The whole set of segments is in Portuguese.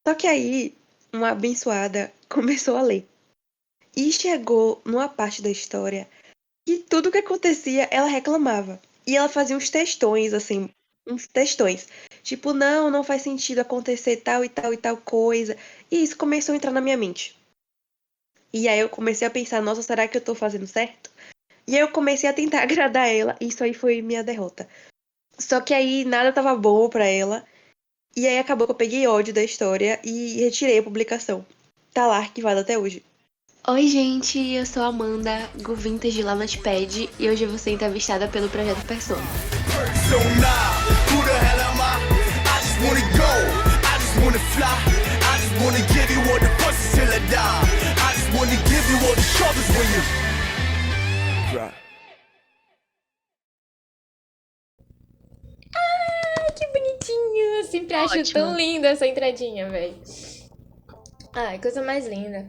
Só que aí, uma abençoada começou a ler. E chegou numa parte da história que tudo que acontecia, ela reclamava. E ela fazia uns textões, assim, uns textões. Tipo, não faz sentido acontecer tal e tal e tal coisa. E isso começou a entrar na minha mente. E aí eu comecei a pensar, nossa, será que eu tô fazendo certo? E aí eu comecei a tentar agradar ela, e isso aí foi minha derrota. Só que aí nada tava bom pra ela, e aí acabou que eu peguei ódio da história e retirei a publicação. Tá lá arquivado até hoje. Oi, gente, eu sou a Amanda, Go Vintage lá no Notepad, e hoje eu vou ser entrevistada pelo Projeto Persona. So nah, who the hell am I? I just wanna go, I just wanna fly, I just wanna give you all the pussies till I die. I just wanna give you all the shoulders when you cry. Ai, que bonitinho! Eu sempre acho tão linda essa entradinha, velho. Ai, coisa mais linda.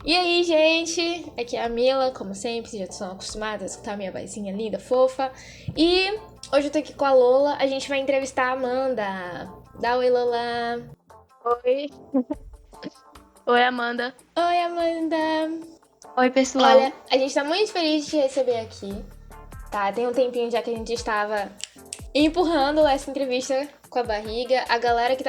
E aí, gente? Aqui é a Mila, como sempre, vocês já estão acostumados a escutar minha vozinha linda, fofa. E hoje eu tô aqui com a Lola, a gente vai entrevistar a Amanda. Dá oi, Lola. Oi. Oi, Amanda. Oi, Amanda. Oi, pessoal. Olha, a gente tá muito feliz de te receber aqui, tá? Tem um tempinho já que a gente estava empurrando essa entrevista com a barriga. A galera que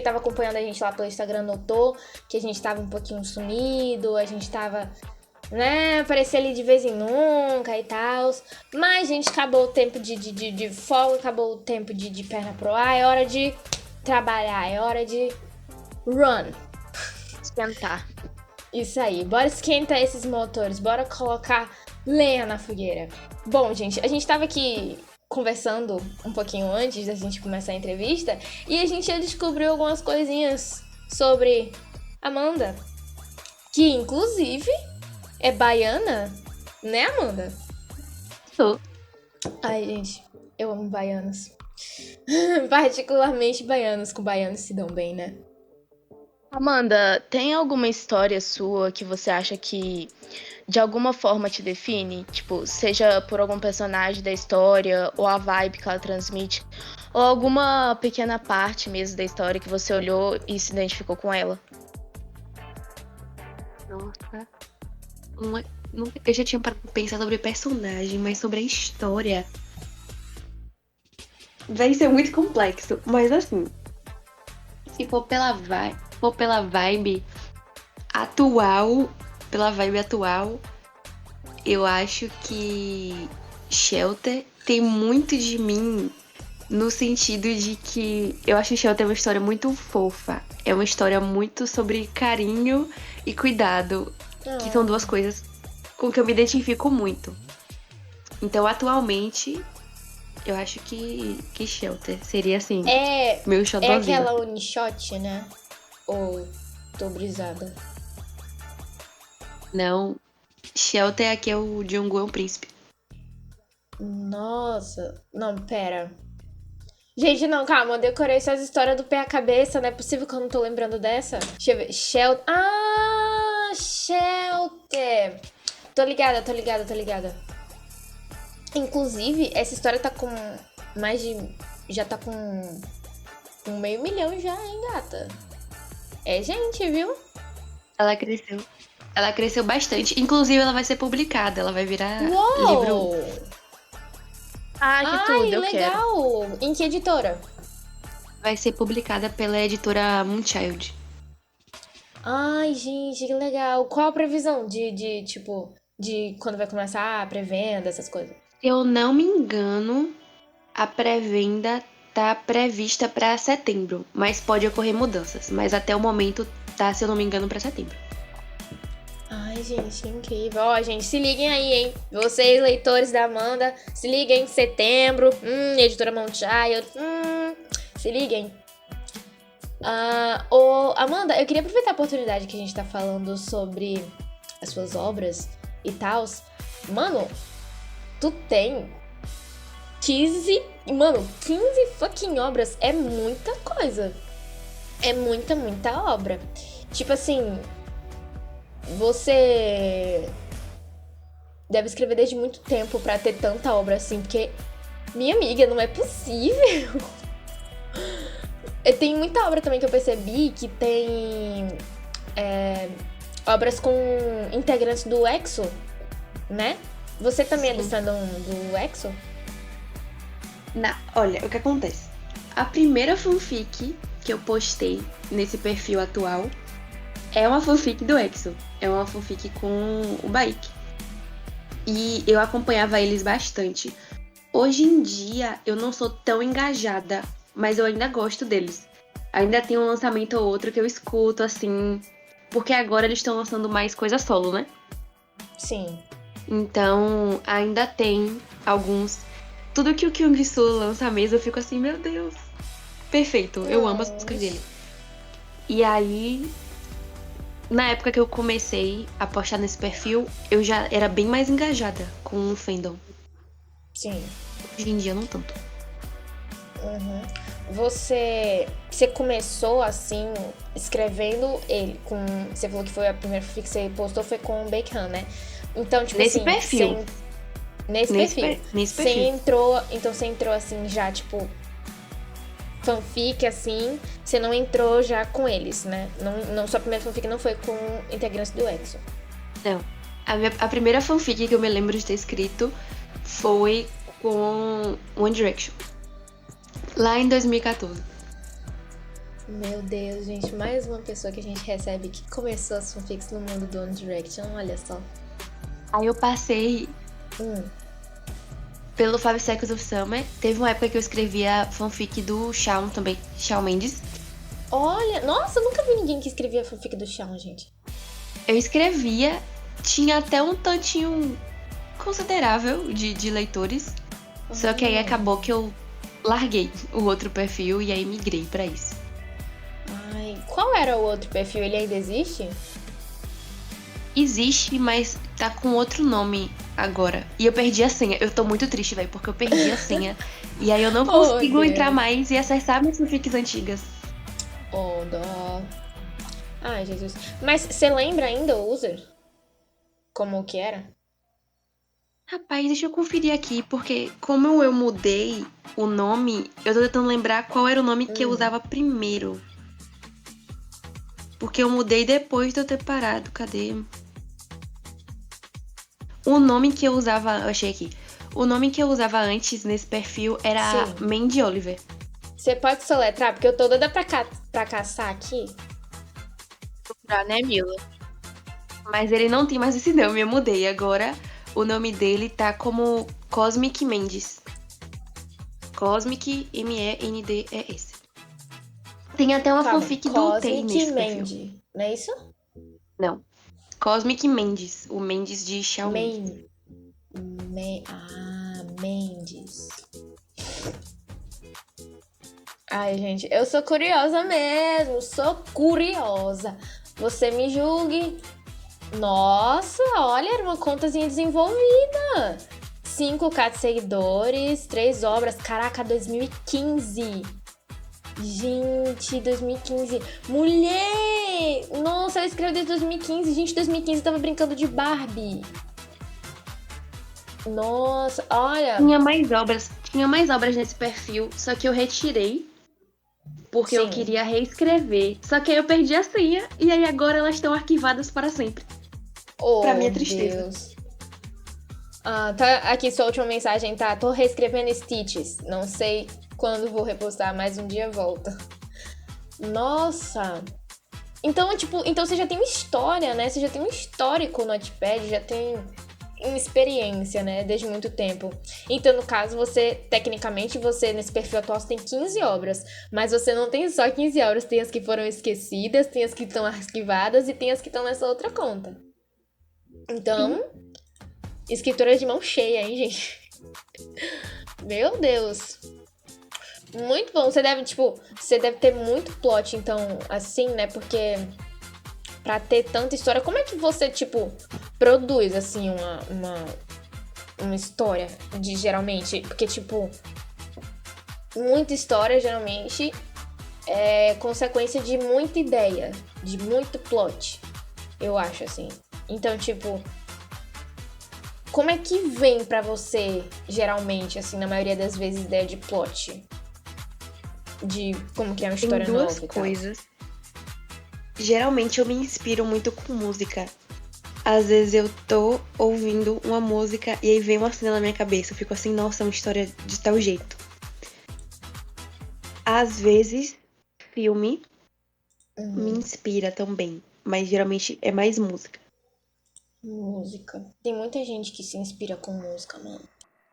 tava acompanhando a gente lá pelo Instagram notou que a gente tava um pouquinho sumido, a gente tava, né, aparecia ali de vez em nunca e tal. Mas, gente, acabou o tempo de folga, acabou o tempo de perna pro ar, é hora de trabalhar, é hora de run. Esquentar. Isso aí, bora esquentar esses motores, bora colocar lenha na fogueira. Bom, gente, a gente tava aqui conversando um pouquinho antes da gente começar a entrevista e a gente já descobriu algumas coisinhas sobre Amanda, que inclusive é baiana, né, Amanda? Sou. Ai, gente, eu amo baianos. Particularmente baianos, com baianos se dão bem, né? Amanda, tem alguma história sua que você acha que de alguma forma te define? Tipo, seja por algum personagem da história, ou a vibe que ela transmite, ou alguma pequena parte mesmo da história que você olhou e se identificou com ela? Nossa. Eu já tinha parado pra pensar sobre personagem, mas sobre a história. Vai ser muito complexo. Mas assim, se for pela vibe atual, eu acho que Shelter tem muito de mim no sentido de que eu acho que Shelter uma história muito fofa. É uma história muito sobre carinho e cuidado, que são duas coisas com que eu me identifico muito. Então, atualmente, eu acho que Shelter seria assim, meu É xodózinho. aquela Unishot, né? Ou tô brisada? Não, Shelter aqui é o Jungwoo é um príncipe. Nossa, não, pera. Gente, não, calma, eu decorei essas histórias do pé à cabeça, não é possível que eu não tô lembrando dessa. Deixa eu ver. Shelter. Ah, Shelter. Tô ligada, tô ligada, tô ligada. Inclusive, essa história tá com mais de. Já tá com 500 mil já, hein, gata? É gente, viu? Ela cresceu. Ela cresceu bastante. Inclusive, ela vai ser publicada. Ela vai virar livro. Uou! Ah, que tudo, eu quero. Legal! Em que editora? Vai ser publicada pela editora Moonchild. Ai, gente, que legal. Qual a previsão tipo, de quando vai começar a pré-venda, essas coisas? Se eu não me engano, a pré-venda tá prevista para setembro, mas pode ocorrer mudanças. Mas até o momento tá, se eu não me engano, para setembro. Ai, gente, que incrível. Ó, gente, se liguem aí, hein? Vocês, leitores da Amanda, se liguem em setembro. Editora Mount Child. Se liguem. Amanda, eu queria aproveitar a oportunidade que a gente tá falando sobre as suas obras e tal. Mano, tu tem 15 fucking obras. É muita coisa. É muita obra. Tipo assim, você deve escrever desde muito tempo pra ter tanta obra assim, porque, minha amiga, não é possível. Tem muita obra também que eu percebi que tem obras com integrantes do EXO, né? Você também é do Sim. fandom do EXO? Olha, o que acontece? A primeira fanfic que eu postei nesse perfil atual é uma fanfic do EXO. É uma fanfic com o Baek. E eu acompanhava eles bastante. Hoje em dia, eu não sou tão engajada, mas eu ainda gosto deles. Ainda tem um lançamento ou outro que eu escuto, assim... Porque agora eles estão lançando mais coisa solo, né? Sim. Então, ainda tem alguns... Tudo que o Kyung-soo lança mesmo, eu fico assim, meu Deus. Perfeito, eu amo as músicas dele. E aí, na época que eu comecei a postar nesse perfil, eu já era bem mais engajada com o fandom. Sim. Hoje em dia, não tanto. Uhum. Você começou assim, escrevendo ele com... Você falou que foi a primeira fanfic que você postou foi com o Baekhyun, né? Então, tipo Nesse assim... perfil. Nesse perfil. Nesse Você perfil. entrou... Então você entrou assim, já, tipo... fanfic, assim... Você não entrou já com eles, né? Não, sua primeira fanfic não foi com integrantes do EXO. Não. A primeira fanfic que eu me lembro de ter escrito foi com One Direction. Lá em 2014. Meu Deus, gente. Mais uma pessoa que a gente recebe que começou as fanfics no mundo do One Direction. Olha só. Aí eu passei Hum. pelo 5 Seconds of Summer. Teve uma época que eu escrevia fanfic do Shawn também. Shawn Mendes. Olha, nossa, eu nunca vi ninguém que escrevia fanfic do Shawn, gente. Eu escrevia, tinha até um tantinho considerável de leitores. Só que aí acabou que eu larguei o outro perfil e aí migrei pra isso. Ai, qual era o outro perfil? Ele ainda existe? Existe, mas tá com outro nome agora. E eu perdi a senha. Eu tô muito triste, velho, porque eu perdi a senha. E aí eu não consigo Deus. entrar mais e acessar minhas fanfics antigas. Oh, dó. Ai, Jesus. Mas você lembra ainda o user? Como que era? Rapaz, deixa eu conferir aqui, porque como eu mudei o nome, eu tô tentando lembrar qual era o nome que eu usava primeiro. Porque eu mudei depois de eu ter parado. Cadê? O nome que eu usava... Eu achei aqui. O nome que eu usava antes nesse perfil era Sim. Mandy Oliver. Você pode soletrar? Porque eu tô doida pra caçar aqui. Procurar, né, Mila? Mas ele não tem mais esse nome, eu mudei. Agora o nome dele tá como Cosmic Mendes. Cosmic Mendes. Tem até uma Calma, fanfic do Tay Cosmic nesse perfil. Mandy. Não é isso? Não. Cosmic Mendes. O Mendes de Shawn Mendes. Mendes. Ai, gente, eu sou curiosa mesmo. Sou curiosa. Você me julgue. Nossa, olha, era uma contazinha desenvolvida. 5k de seguidores, 3 obras. Caraca, 2015. Gente, 2015. Mulher! Nossa, ela escreveu desde 2015. Gente, 2015 eu tava brincando de Barbie. Nossa, olha. Tinha mais obras nesse perfil, só que eu retirei porque eu Sim. queria reescrever. Só que aí eu perdi a senha e aí agora elas estão arquivadas para sempre. Oh, Pra minha tristeza. Deus. Tá aqui sua última mensagem, tá? Tô reescrevendo Stitches. Não sei quando vou repostar, mas um dia volta. Nossa. Então, tipo, você já tem uma história, né? Você já tem um histórico no Wattpad, já tem uma experiência, né? Desde muito tempo. Então, no caso, tecnicamente, nesse perfil atual, você tem 15 obras. Mas você não tem só 15 obras. Tem as que foram esquecidas, tem as que estão arquivadas e tem as que estão nessa outra conta. Então, escritora de mão cheia, hein, gente? Meu Deus. Muito bom. Você deve ter muito plot, então, assim, né? Porque pra ter tanta história, como é que você, produz, assim, uma história, geralmente? Porque, muita história, geralmente, é consequência de muita ideia, de muito plot, eu acho, assim. Então, como é que vem pra você, geralmente, assim, na maioria das vezes, ideia de plot? de como que é uma Tem história duas nova e tal? coisas. Geralmente eu me inspiro muito com música. Às vezes eu tô ouvindo uma música e aí vem uma cena na minha cabeça. Eu fico assim, nossa, é uma história de tal jeito. Às vezes, filme me inspira também. Mas geralmente é mais música. Música. Tem muita gente que se inspira com música, mano.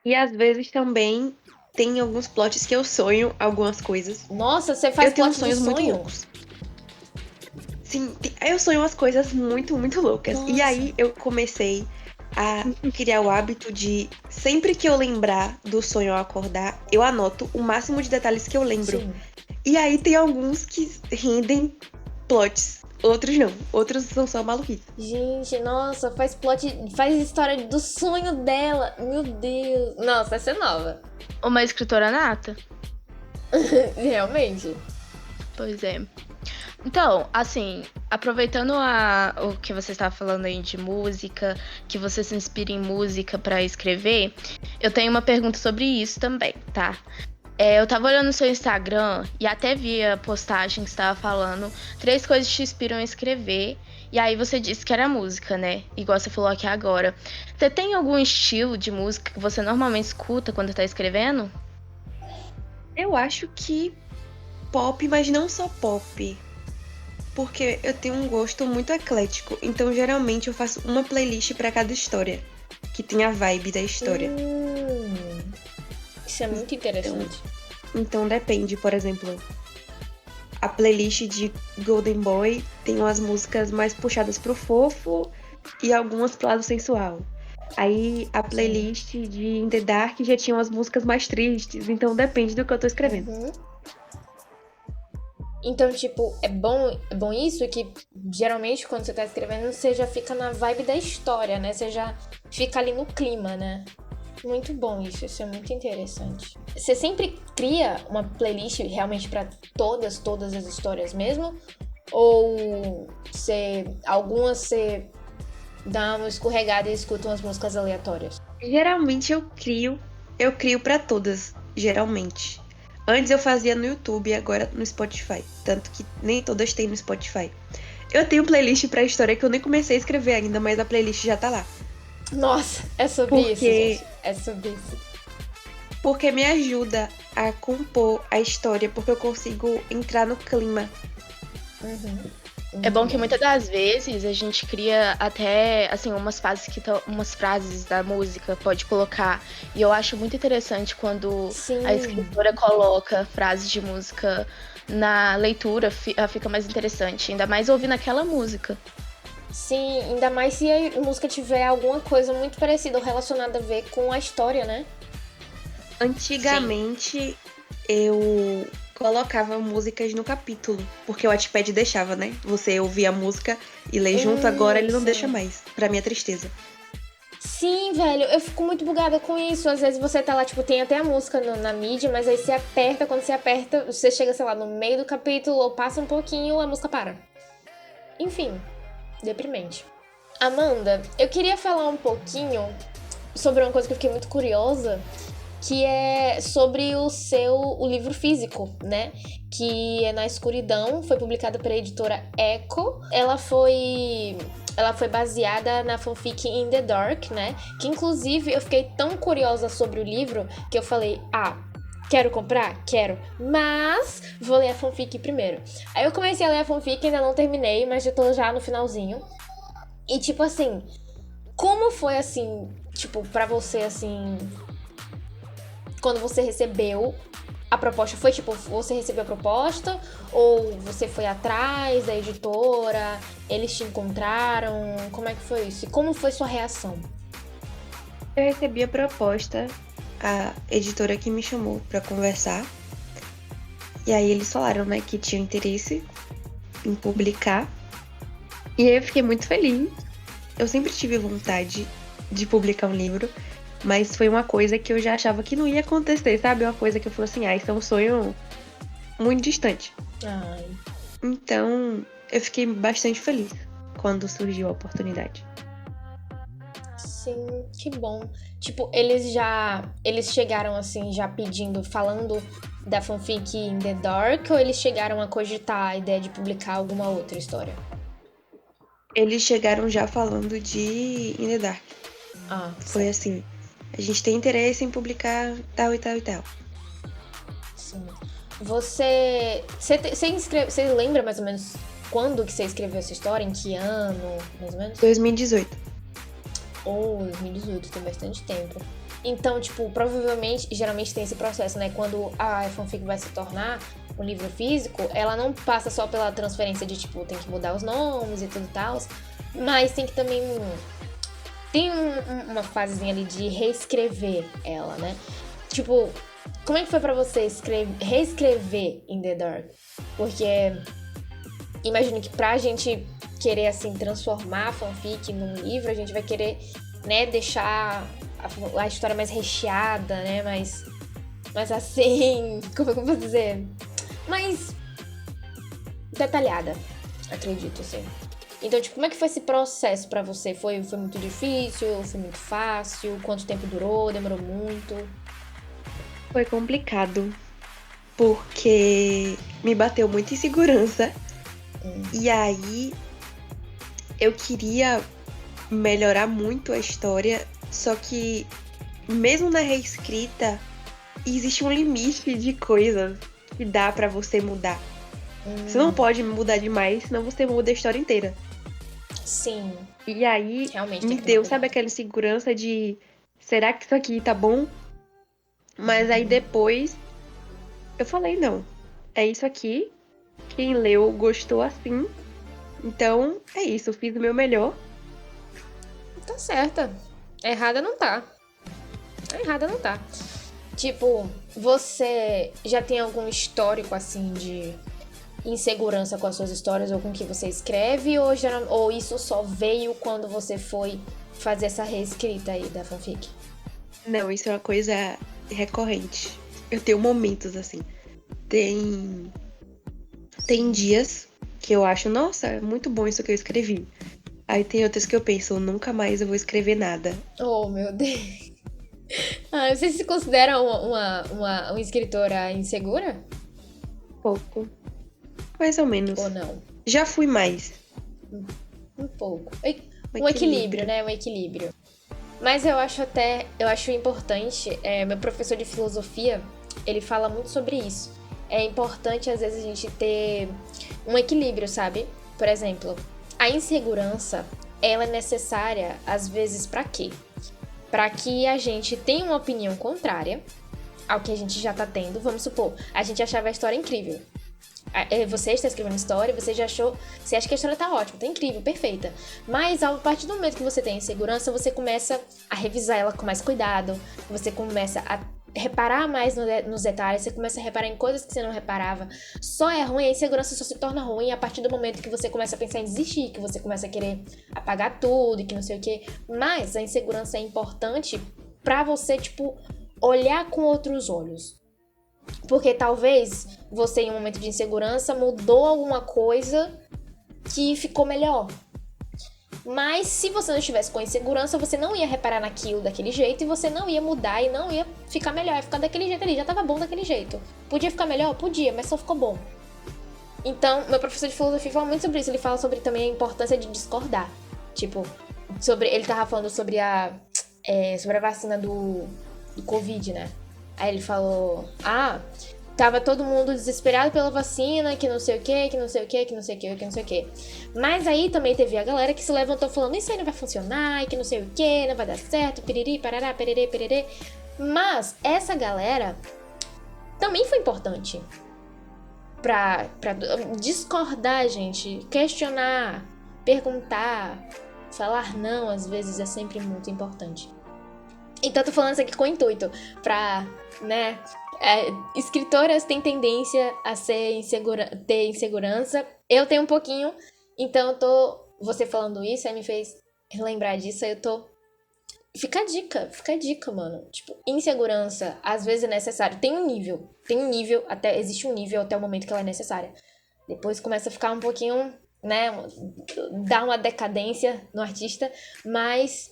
E às vezes também tem alguns plots que eu sonho algumas coisas. Nossa, você faz Eu tenho plot de sonhos muito sonho? loucos. Sim, eu sonho umas coisas muito, muito loucas. E Nossa. aí eu comecei a criar o hábito de, sempre que eu lembrar do sonho ao acordar, eu anoto o máximo de detalhes que eu lembro. Sim. E aí tem alguns que rendem plots, outros não. Outros são só maluquice. Gente, nossa, faz plot, faz história do sonho dela. Meu Deus. Nossa, essa é nova. Uma escritora nata? Realmente. Pois é. Então, assim, aproveitando o que você estava falando aí de música, que você se inspira em música pra escrever, eu tenho uma pergunta sobre isso também, tá? Eu tava olhando no seu Instagram e até vi a postagem que você tava falando 3 coisas que te inspiram a escrever. E aí você disse que era música, né? Igual você falou aqui agora. Você tem algum estilo de música que você normalmente escuta quando tá escrevendo? Eu acho que pop, mas não só pop. Porque eu tenho um gosto muito eclético. Então, geralmente, eu faço uma playlist pra cada história. Que tem a vibe da história. Isso é muito interessante. Então, depende. Por exemplo, a playlist de Golden Boy tem umas músicas mais puxadas pro fofo e algumas pro lado sensual. Aí, a playlist de In The Dark já tinha umas músicas mais tristes. Então, depende do que eu tô escrevendo. Então, tipo, é bom isso que geralmente quando você tá escrevendo, você já fica na vibe da história, né? Você já fica ali no clima, né? Muito bom isso é muito interessante. Você sempre cria uma playlist realmente pra todas as histórias mesmo? Ou algumas você dá uma escorregada e escuta umas músicas aleatórias? Geralmente eu crio pra todas, geralmente. Antes eu fazia no YouTube e agora no Spotify. Tanto que nem todas têm no Spotify. Eu tenho playlist pra história que eu nem comecei a escrever ainda, mas a playlist já tá lá. Nossa, é sobre isso, gente. É sobre isso. Porque me ajuda a compor a história, porque eu consigo entrar no clima. É bom que muitas das vezes a gente cria até, assim, umas frases da música, pode colocar. E eu acho muito interessante quando Sim. a escritora coloca frases de música na leitura, fica mais interessante. Ainda mais ouvindo aquela música. Sim, ainda mais se a música tiver alguma coisa muito parecida ou relacionada a ver com a história, né? Antigamente eu colocava músicas no capítulo, porque o Wattpad deixava, né? Você ouvia a música e ler junto, agora ele não sim. deixa mais, pra minha tristeza. Sim, velho, eu fico muito bugada com isso. Às vezes você tá lá, tipo, tem até a música na mídia, mas aí você aperta, quando você aperta, você chega, sei lá, no meio do capítulo ou passa um pouquinho, a música para. Enfim, deprimente. Amanda, eu queria falar um pouquinho sobre uma coisa que eu fiquei muito curiosa, que é sobre o livro físico, né? Que é Na Escuridão, foi publicada pela editora Echo. Ela foi baseada na fanfic In The Dark, né? Que inclusive eu fiquei tão curiosa sobre o livro que eu falei, quero comprar? Quero. Mas vou ler a fanfic primeiro. Aí eu comecei a ler a fanfic, ainda não terminei, mas já tô já no finalzinho. E tipo assim, como foi assim, tipo, pra você assim, quando você recebeu a proposta? Foi tipo, você recebeu a proposta ou você foi atrás da editora? Eles te encontraram? Como é que foi isso? E como foi sua reação? Eu recebi a proposta, a editora que me chamou pra conversar. E aí eles falaram, né, que tinham interesse em publicar. E aí eu fiquei muito feliz. Eu sempre tive vontade de publicar um livro, mas foi uma coisa que eu já achava que não ia acontecer, sabe? Uma coisa que eu falei assim, isso é um sonho muito distante. Ai. Então, eu fiquei bastante feliz quando surgiu a oportunidade. Sim, que bom. Tipo, eles chegaram assim, já pedindo, falando da fanfic in the Dark, ou eles chegaram a cogitar a ideia de publicar alguma outra história? Eles chegaram já falando de In the Dark. Ah, Foi certo. assim, a gente tem interesse em publicar tal e tal e tal. Sim. Você lembra mais ou menos quando que você escreveu essa história? Em que ano, mais ou menos? 2018. Ou 2018, tem bastante tempo. Então, tipo, provavelmente, geralmente tem esse processo, né? Quando a fanfic vai se tornar um livro físico, ela não passa só pela transferência de, tipo, tem que mudar os nomes e tudo e tal, mas tem que também. Tem uma fasezinha ali de reescrever ela, né? Tipo, como é que foi pra você reescrever In the Dark? Porque imagino que pra gente querer, assim, transformar a fanfic num livro, a gente vai querer, né, deixar a história mais recheada, né, mais assim, como é que eu posso dizer? Mais detalhada, acredito, assim. Então, tipo, como é que foi esse processo pra você? Foi muito difícil? Foi muito fácil? Quanto tempo durou? Demorou muito? Foi complicado, porque me bateu muita insegurança. E aí eu queria melhorar muito a história, só que mesmo na reescrita existe um limite de coisas que dá pra você mudar. Você não pode mudar demais, senão você muda a história inteira. Sim, E aí realmente tem me que tomar deu, sabe, cuidado. aquela insegurança de será que isso aqui tá bom? Mas aí depois eu falei, não, é isso aqui. Quem leu gostou assim. Então é isso, eu fiz o meu melhor. Tá certa. Errada não tá. Errada não tá. Tipo, você já tem algum histórico assim de insegurança com as suas histórias ou com o que você escreve? Ou isso só veio quando você foi fazer essa reescrita aí da fanfic? Não, isso é uma coisa recorrente. Eu tenho momentos assim. Tem tem dias que eu acho, nossa, é muito bom isso que eu escrevi. Aí tem outras que eu penso, nunca mais eu vou escrever nada. Oh, meu Deus. Ah, você se considera uma escritora insegura? Pouco, mais ou Ou menos. não? Já fui mais. Um pouco. Um Um equilíbrio, equilíbrio. né? Um equilíbrio. Mas eu acho importante, meu professor de filosofia, ele fala muito sobre isso. É importante, às vezes, a gente ter um equilíbrio, sabe? Por exemplo, a insegurança, ela é necessária, às vezes, pra quê? Pra que a gente tenha uma opinião contrária ao que a gente já tá tendo. Vamos supor, a gente achava a história incrível. Você está escrevendo história, você já achou. Você acha que a história tá ótima, tá incrível, perfeita. Mas a partir do momento que você tem insegurança, você começa a revisar ela com mais cuidado, você começa a reparar mais nos detalhes, você começa a reparar em coisas que você não reparava. Só é ruim, a insegurança só se torna ruim a partir do momento que você começa a pensar em desistir, que você começa a querer apagar tudo e que não sei o quê. Mas a insegurança é importante pra você, tipo, olhar com outros olhos. Porque talvez você, em um momento de insegurança, mudou alguma coisa que ficou melhor. Mas se você não estivesse com insegurança, você não ia reparar naquilo daquele jeito e você não ia mudar e não ia ficar melhor. Ia ficar daquele jeito ali, já tava bom daquele jeito. Podia ficar melhor? Podia, mas só ficou bom. Então, meu professor de filosofia fala muito sobre isso. Ele fala sobre também a importância de discordar. Tipo, ele tava falando sobre sobre a vacina do Covid, né? Aí ele falou, tava todo mundo desesperado pela vacina, que não sei o que, que não sei o que, que não sei o que, que não sei o que. Mas aí também teve a galera que se levantou falando, isso aí não vai funcionar, que não sei o que, não vai dar certo, piriri, parará, pererê, pererê. Mas essa galera também foi importante pra discordar, gente, questionar, perguntar, falar não, às vezes é sempre muito importante. Então, eu tô falando isso aqui com o intuito pra, né, escritoras têm tendência a ter insegurança. Eu tenho um pouquinho, então você falando isso, aí me fez lembrar disso, aí eu tô... Fica a dica, mano. Tipo, insegurança, às vezes é necessário. Tem um nível, existe um nível até o momento que ela é necessária. Depois começa a ficar um pouquinho, né, dá uma decadência no artista, mas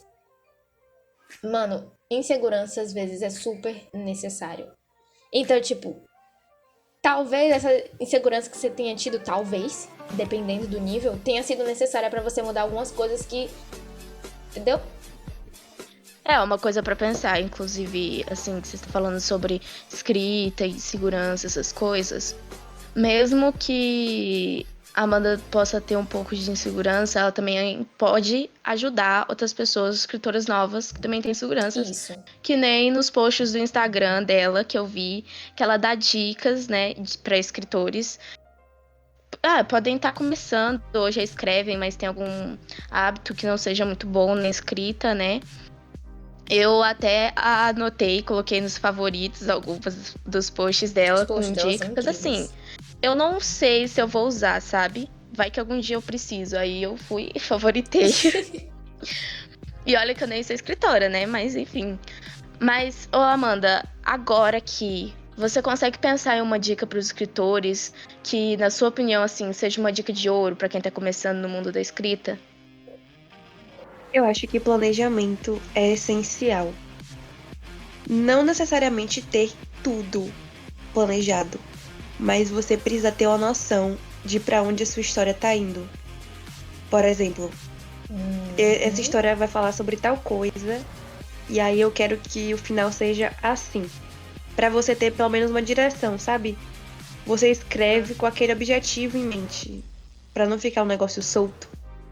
Mano, insegurança às vezes é super necessário. Então, tipo, talvez essa insegurança que você tenha tido, talvez, dependendo do nível, tenha sido necessária pra você mudar algumas coisas que. Entendeu? É uma coisa pra pensar, inclusive, assim, que você está falando sobre escrita e segurança, essas coisas. Mesmo que a Amanda possa ter um pouco de insegurança, ela também pode ajudar outras pessoas, escritoras novas, que também têm inseguranças. Isso. Que nem nos posts do Instagram dela, que eu vi, que ela dá dicas, né, pra escritores. Podem estar começando, ou já escrevem, mas tem algum hábito que não seja muito bom na escrita, né? Eu até anotei, coloquei nos favoritos alguns dos posts dela Os posts com dela são dicas. Assim, incríveis. eu não sei se eu vou usar, sabe? Vai que algum dia eu preciso. Aí eu fui e favoritei. E olha que eu nem sou escritora, né? Mas enfim. Mas, ô Amanda, agora que você consegue pensar em uma dica para os escritores que, na sua opinião, assim, seja uma dica de ouro para quem tá começando no mundo da escrita? Eu acho que planejamento é essencial. Não necessariamente ter tudo planejado, mas você precisa ter uma noção de pra onde a sua história tá indo. Por exemplo, essa história vai falar sobre tal coisa, e aí eu quero que o final seja assim. Pra você ter pelo menos uma direção, sabe? Você escreve com aquele objetivo em mente, pra não ficar um negócio solto.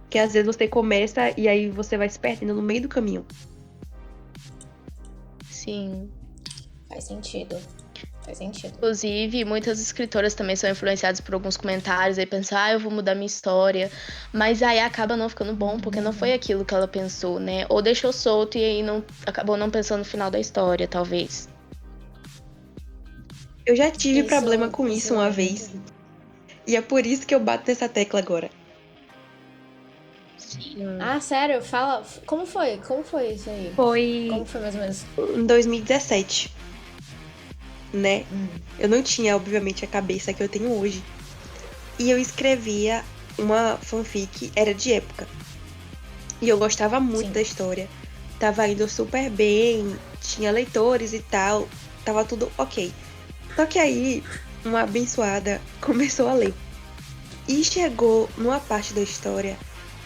Que às vezes você começa e aí você vai se perdendo no meio do caminho. Sim. Faz sentido. Faz sentido. Inclusive, muitas escritoras também são influenciadas por alguns comentários, aí pensam, eu vou mudar minha história, mas aí acaba não ficando bom, porque não foi aquilo que ela pensou, né? Ou deixou solto e aí acabou não pensando no final da história, talvez. Eu já tive Isso- problema com isso uma é vez. E é por isso que eu bato nessa tecla agora. Sim. Ah, sério? Fala. Como foi? Como foi isso aí? Foi Como foi mais ou menos? em 2017, né? Eu não tinha, obviamente, a cabeça que eu tenho hoje. E eu escrevia uma fanfic, era de época. E eu gostava muito Sim. da história. Tava indo super bem, tinha leitores e tal, tava tudo ok. Só que aí, uma abençoada começou a ler. E chegou numa parte da história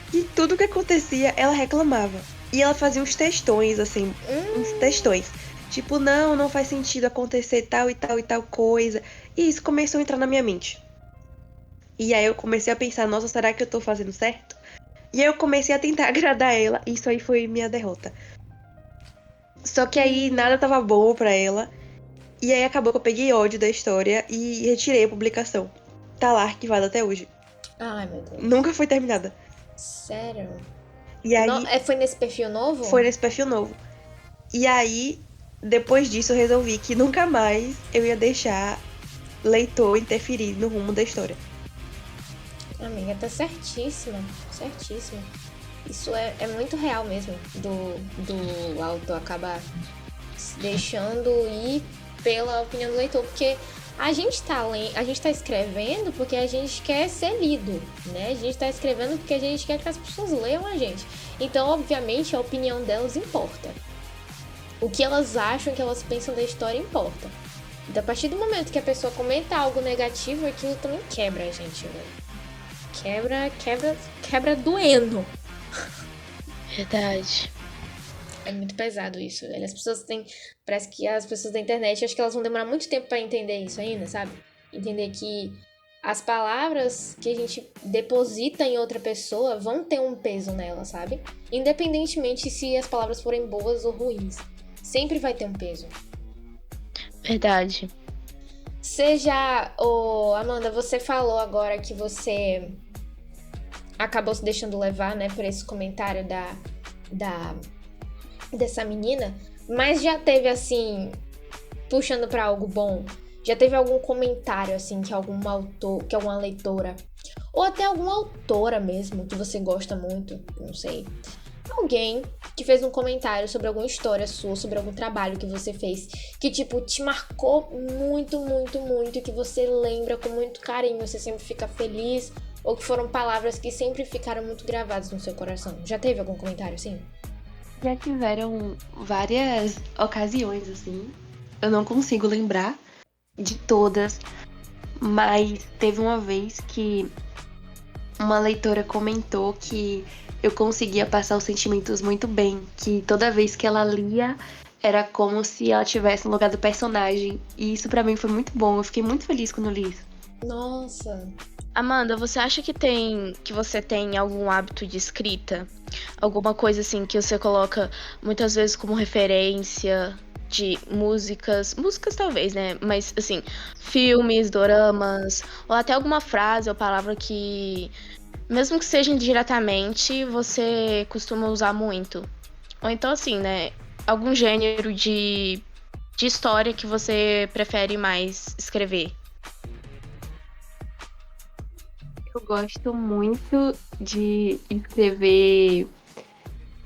que tudo que acontecia, ela reclamava. E ela fazia uns textões, assim, uns textões. Tipo, não faz sentido acontecer tal e tal e tal coisa. E isso começou a entrar na minha mente. E aí eu comecei a pensar, nossa, será que eu tô fazendo certo? E aí eu comecei a tentar agradar ela, e isso aí foi minha derrota. Só que aí nada tava bom pra ela. E aí acabou que eu peguei ódio da história e retirei a publicação. Tá lá arquivada até hoje. Ai, meu Deus. Nunca foi terminada. Sério? E aí Foi nesse perfil novo? foi nesse perfil novo. E aí, depois disso, eu resolvi que nunca mais eu ia deixar leitor interferir no rumo da história. Amiga, tá certíssima. Certíssima. Isso é muito real mesmo. Do autor acabar se deixando ir pela opinião do leitor. Porque a gente tá escrevendo porque a gente quer ser lido, né? A gente tá escrevendo porque a gente quer que as pessoas leiam a gente. Então, obviamente, a opinião delas importa. O que elas acham, o que elas pensam da história importa. Então, a partir do momento que a pessoa comenta algo negativo, aquilo também quebra a gente, velho. Quebra doendo. Verdade. É muito pesado isso, velho. Parece que as pessoas da internet, acho que elas vão demorar muito tempo pra entender isso ainda, sabe? Entender que as palavras que a gente deposita em outra pessoa vão ter um peso nela, sabe? Independentemente se as palavras forem boas ou ruins. Sempre vai ter um peso. Verdade. Amanda, você falou agora que você acabou se deixando levar, né, por esse comentário dessa menina, mas já teve, assim, puxando pra algo bom, já teve algum comentário, assim, que algum autor, que alguma leitora, ou até alguma autora mesmo, que você gosta muito, não sei, alguém que fez um comentário sobre alguma história sua, sobre algum trabalho que você fez, que, tipo, te marcou muito, muito, muito, que você lembra com muito carinho, você sempre fica feliz, ou que foram palavras que sempre ficaram muito gravadas no seu coração. Já teve algum comentário assim? Já tiveram várias ocasiões, assim. Eu não consigo lembrar de todas, mas teve uma vez que uma leitora comentou que eu conseguia passar os sentimentos muito bem, que toda vez que ela lia era como se ela estivesse no lugar do personagem. E isso pra mim foi muito bom, eu fiquei muito feliz quando li isso. Nossa. Amanda, você acha que você tem algum hábito de escrita? Alguma coisa assim que você coloca muitas vezes como referência de músicas, músicas talvez, né? Mas assim, filmes, doramas, ou até alguma frase ou palavra que, mesmo que seja indiretamente, você costuma usar muito. Ou então assim, né? Algum gênero de história que você prefere mais escrever. Eu gosto muito de escrever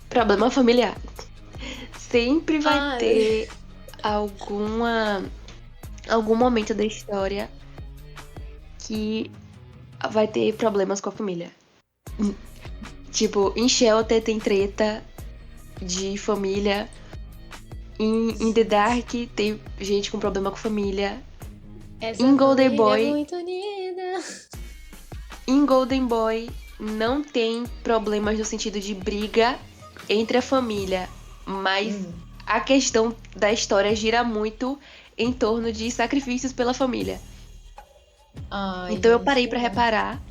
problema familiar. Sempre vai ter algum momento da história que vai ter problemas com a família. Tipo, em Shelter tem treta de família. Em The Dark tem gente com problema com família. Essa Em Golden família Boy- é muito unida. Em Golden Boy não tem problemas no sentido de briga entre a família, mas a questão da história gira muito em torno de sacrifícios pela família. Ai, Então eu gente, parei que pra bom. reparar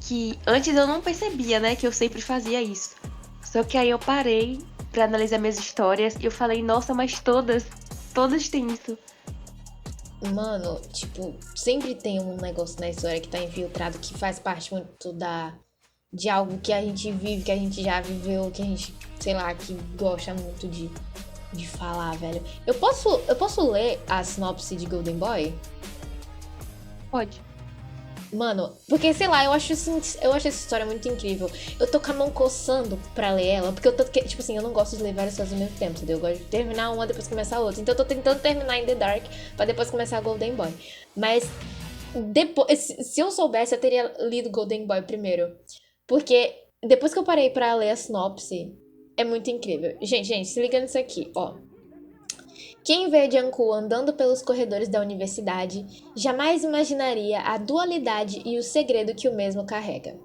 que antes eu não percebia, né, que eu sempre fazia isso. Só que aí eu parei pra analisar minhas histórias e eu falei, nossa, mas todas têm isso. Mano, tipo, sempre tem um negócio na história que tá infiltrado que faz parte muito de algo que a gente vive, que a gente já viveu, que a gente, sei lá, que gosta muito de falar, velho. Eu posso ler a sinopse de Golden Boy? Pode. Mano, porque sei lá, eu acho essa história muito incrível. Eu tô com a mão coçando pra ler ela, porque tipo assim, eu não gosto de ler várias coisas ao mesmo tempo, entendeu? Eu gosto de terminar uma depois começar a outra. Então eu tô tentando terminar em The Dark pra depois começar a Golden Boy. Mas depois, se eu soubesse, eu teria lido Golden Boy primeiro. Porque depois que eu parei pra ler a sinopse, é muito incrível. Gente, se liga nisso aqui, ó. Quem vê Jungkook andando pelos corredores da universidade jamais imaginaria a dualidade e o segredo que o mesmo carrega.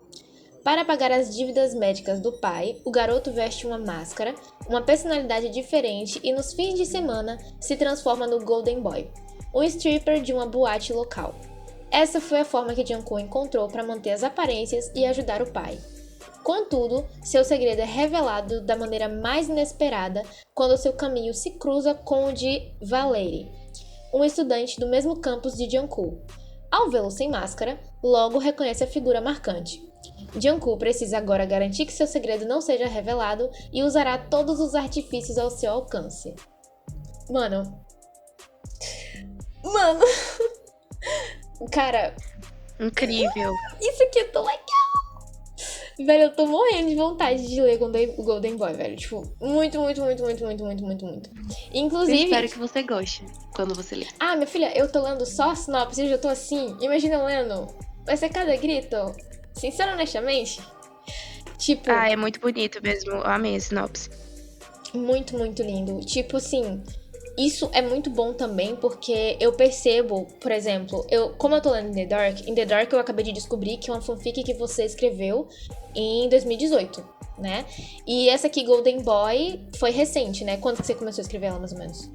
Para pagar as dívidas médicas do pai, o garoto veste uma máscara, uma personalidade diferente e nos fins de semana se transforma no Golden Boy, um stripper de uma boate local. Essa foi a forma que Jungkook encontrou para manter as aparências e ajudar o pai. Contudo, seu segredo é revelado da maneira mais inesperada quando seu caminho se cruza com o de Valerie, um estudante do mesmo campus de Jungkook. Ao vê-lo sem máscara, logo reconhece a figura marcante. Jungkook precisa agora garantir que seu segredo não seja revelado e usará todos os artifícios ao seu alcance. Mano. Cara, Incrível. isso aqui é tão legal. Velho, eu tô morrendo de vontade de ler o Golden Boy, velho. Tipo, muito. Eu Inclusive. espero que você goste quando você ler. Ah, minha filha, eu tô lendo só a sinopse e eu já tô assim. Imagina eu lendo. Vai ser cada grito. Sincero, honestamente. Tipo, Ah, é muito bonito mesmo. Eu amei a sinopse. muito lindo. Tipo assim. Isso é muito bom também porque eu percebo, por exemplo, como eu tô lendo em The Dark eu acabei de descobrir que é uma fanfic que você escreveu em 2018, né? E essa aqui, Golden Boy, foi recente, né? Quando que você começou a escrever ela, mais ou menos?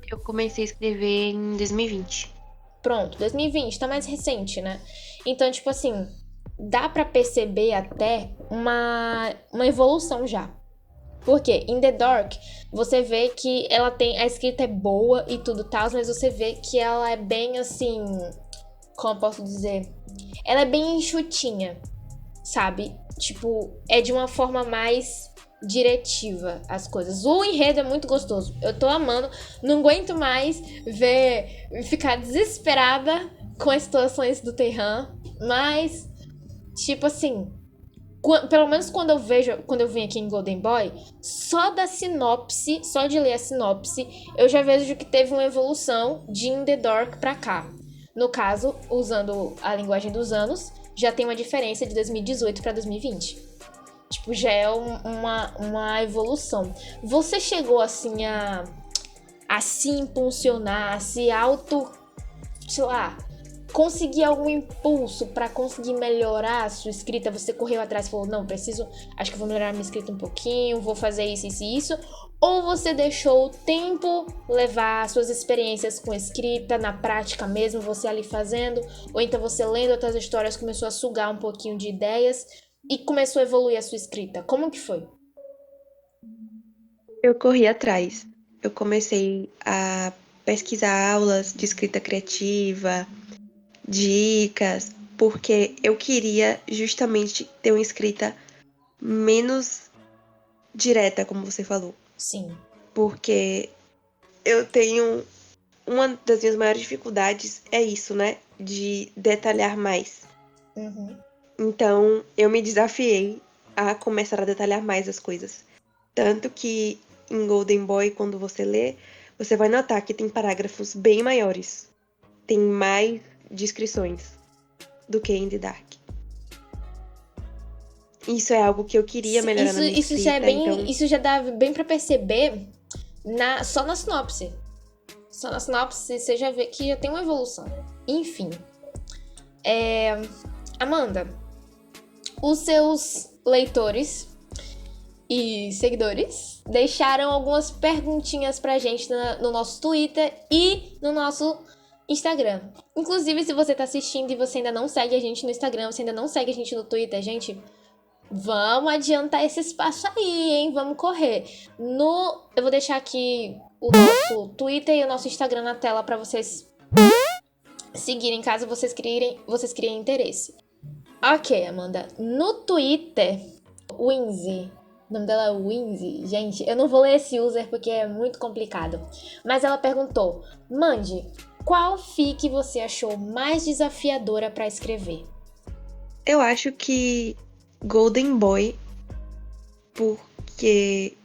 Eu comecei a escrever em 2020. Pronto, 2020, tá mais recente, né? Então, tipo assim, dá pra perceber até uma evolução já. Porque em The Dark, você vê que a escrita é boa e tudo tal, mas você vê que ela é bem assim, como eu posso dizer? Ela é bem enxutinha, sabe? Tipo, é de uma forma mais diretiva as coisas. O enredo é muito gostoso. Eu tô amando, não aguento mais ficar desesperada com as situações do Taehan, mas tipo assim, pelo menos quando eu vim aqui em Golden Boy, só de ler a sinopse, eu já vejo que teve uma evolução de In The Dark pra cá. No caso, usando a linguagem dos anos, já tem uma diferença de 2018 pra 2020. Tipo, tipo, já é uma evolução. Você chegou, assim, a se impulsionar, a se sei lá, conseguir algum impulso pra conseguir melhorar a sua escrita? Você correu atrás e falou, não, acho que vou melhorar minha escrita um pouquinho, vou fazer isso, isso e isso? Ou você deixou o tempo levar as suas experiências com escrita, na prática mesmo, você ali fazendo? Ou então você lendo outras histórias começou a sugar um pouquinho de ideias e começou a evoluir a sua escrita? Como que foi? Eu corri atrás. Eu comecei a pesquisar aulas de escrita criativa, dicas, porque eu queria justamente ter uma escrita menos direta, como você falou. Sim. Porque eu tenho. Uma das minhas maiores dificuldades é isso, né? De detalhar mais. Uhum. Então, eu me desafiei a começar a detalhar mais as coisas. Tanto que em Golden Boy, quando você lê, você vai notar que tem parágrafos bem maiores. Tem mais descrições do que em The Dark. Isso é algo que eu queria melhorar na minha Isso escrita, já é bem, então... isso já dá bem pra perceber só na sinopse. Só na sinopse você já vê que já tem uma evolução. Enfim. Amanda, os seus leitores e seguidores deixaram algumas perguntinhas pra gente no nosso Twitter e no nosso Instagram. Inclusive, se você tá assistindo e você ainda não segue a gente no Instagram, você ainda não segue a gente no Twitter, gente, vamos adiantar esse espaço aí, hein? Vamos correr. Eu vou deixar aqui o nosso Twitter e o nosso Instagram na tela pra vocês seguirem, caso vocês criem interesse. Ok, Amanda. No Twitter, Winzy. O nome dela é Winzy. Gente, eu não vou ler esse user porque é muito complicado. Mas ela perguntou: Mandy, qual fic você achou mais desafiadora pra escrever? Eu acho que Golden Boy, porque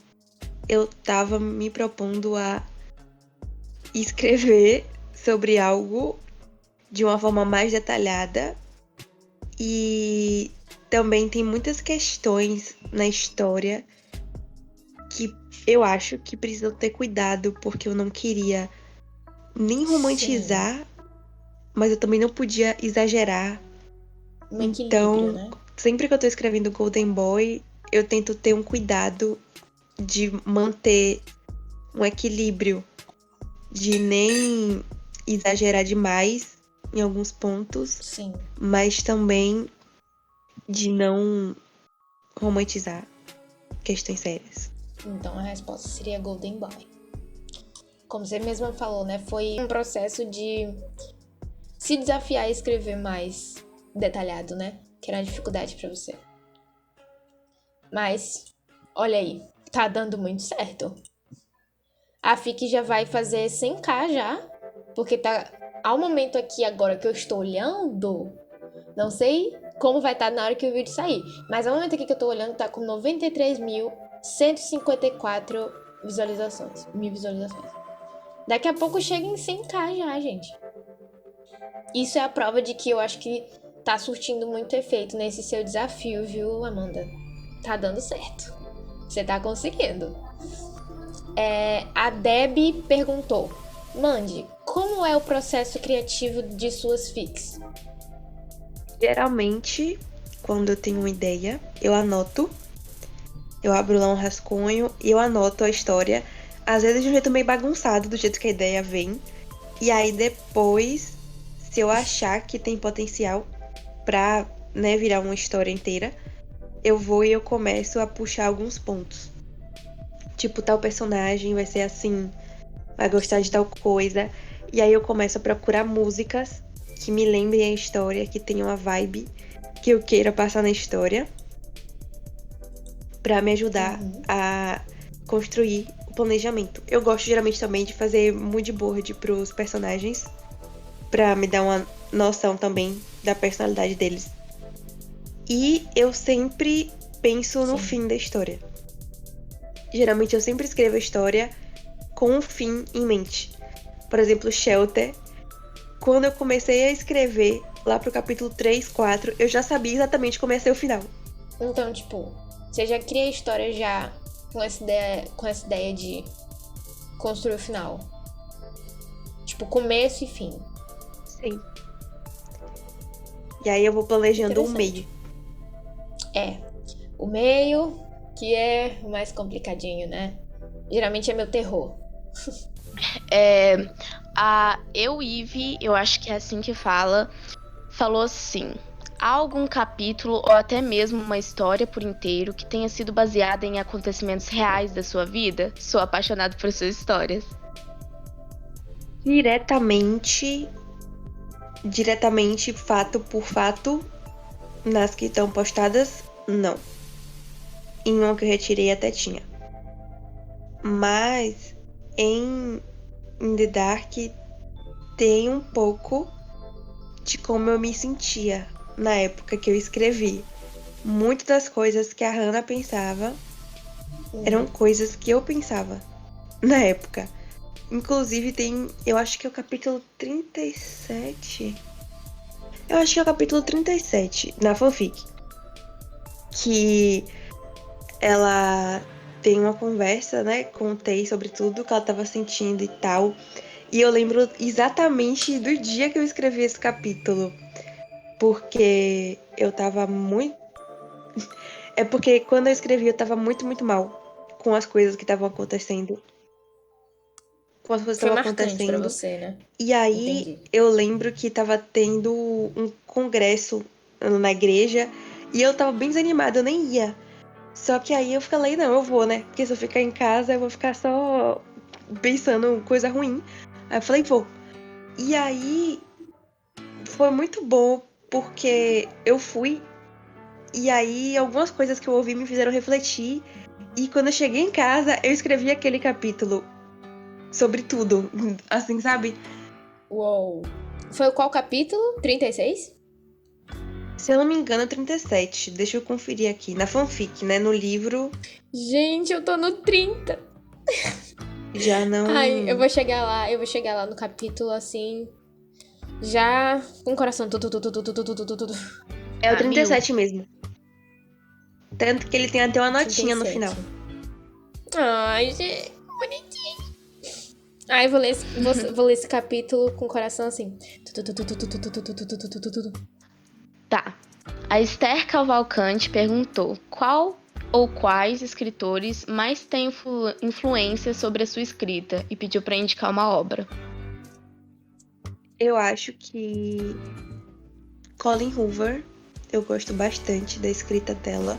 eu tava me propondo a escrever sobre algo de uma forma mais detalhada e também tem muitas questões na história que eu acho que precisam ter cuidado, porque eu não queria nem romantizar, mas eu também não podia exagerar. Um equilíbrio, Então, né? sempre que eu tô escrevendo Golden Boy, eu tento ter um cuidado de manter um equilíbrio, de nem exagerar demais em alguns pontos, Sim. mas também de não romantizar questões sérias. Então a resposta seria Golden Boy. Como você mesma falou, né? Foi um processo de se desafiar a escrever mais detalhado, né? Que era uma dificuldade pra você. Mas, olha aí, tá dando muito certo. A FIC já vai fazer 100k já, porque tá ao momento aqui agora que eu estou olhando, não sei como vai estar na hora que o vídeo sair, mas ao momento aqui que eu tô olhando tá com 93.154 visualizações, 1000 visualizações. Daqui a pouco chega em 100k já, gente. Isso é a prova de que eu acho que tá surtindo muito efeito nesse seu desafio, viu, Amanda? Tá dando certo. Você tá conseguindo. A Debbie perguntou: Mandy, como é o processo criativo de suas fics? Geralmente, quando eu tenho uma ideia, eu anoto. Eu abro lá um rascunho e eu anoto a história. Às vezes de um jeito meio bagunçado, do jeito que a ideia vem. E aí depois, se eu achar que tem potencial pra, né, virar uma história inteira, eu vou e eu começo a puxar alguns pontos. Tipo, tal personagem vai ser assim, vai gostar de tal coisa. E aí eu começo a procurar músicas que me lembrem a história, que tenham uma vibe que eu queira passar na história, pra me ajudar a construir o planejamento. Eu gosto geralmente também de fazer mood board pros personagens, pra me dar uma noção também da personalidade deles. E eu sempre penso no fim da história. Geralmente eu sempre escrevo a história com um fim em mente. Por exemplo, Shelter. Quando eu comecei a escrever, lá pro capítulo 3, 4, eu já sabia exatamente como ia ser o final. Então, tipo, Você já cria a história já com essa ideia de construir o final. Tipo, começo e fim. Sim. E aí eu vou planejando o Interessante. meio. O meio, que é o mais complicadinho, né? Geralmente é meu terror. A Eve, eu acho que é assim que fala, falou assim: há algum capítulo ou até mesmo uma história por inteiro que tenha sido baseada em acontecimentos reais da sua vida? Sou apaixonado por suas histórias. Diretamente, fato por fato, nas que estão postadas, não. Em uma que eu retirei até tinha. Mas em The Dark tem um pouco de como eu me sentia na época que eu escrevi. Muitas das coisas que a Hannah pensava eram coisas que eu pensava na época. Inclusive tem, eu acho que é o capítulo 37. Eu acho que é o capítulo 37 na fanfic. Que ela tem uma conversa, né, com o Tay sobre tudo que ela tava sentindo e tal. E eu lembro exatamente do dia que eu escrevi esse capítulo. Porque eu tava muito. É porque quando eu escrevi eu tava muito, muito mal com as coisas que estavam acontecendo. Com as coisas que Foi estavam marcante pra acontecendo. você, né? E aí Entendi. eu lembro que tava tendo um congresso na igreja. E eu tava bem desanimada, eu nem ia. Só que aí eu falei, não, eu vou, né? Porque se eu ficar em casa, eu vou ficar só pensando coisa ruim. Aí eu falei, vou. E aí foi muito bom, porque eu fui, e aí algumas coisas que eu ouvi me fizeram refletir. E quando eu cheguei em casa, eu escrevi aquele capítulo sobre tudo. Assim, sabe? Uou. Foi qual capítulo? 36? Se eu não me engano, 37. Deixa eu conferir aqui. Na fanfic, né? No livro, Gente, eu tô no 30. já Ai, não. eu vou chegar lá no capítulo assim, já com o coração tudo. É o A mil. 37 mesmo. Tanto que ele tem até uma notinha no 37. final. Ai, gente, bonitinho. Ai, vou ler esse capítulo com o coração assim. Tá. A Esther Cavalcante perguntou qual ou quais escritores mais têm influência sobre a sua escrita e pediu pra indicar uma obra. Eu acho que Colleen Hoover, eu gosto bastante da escrita dela.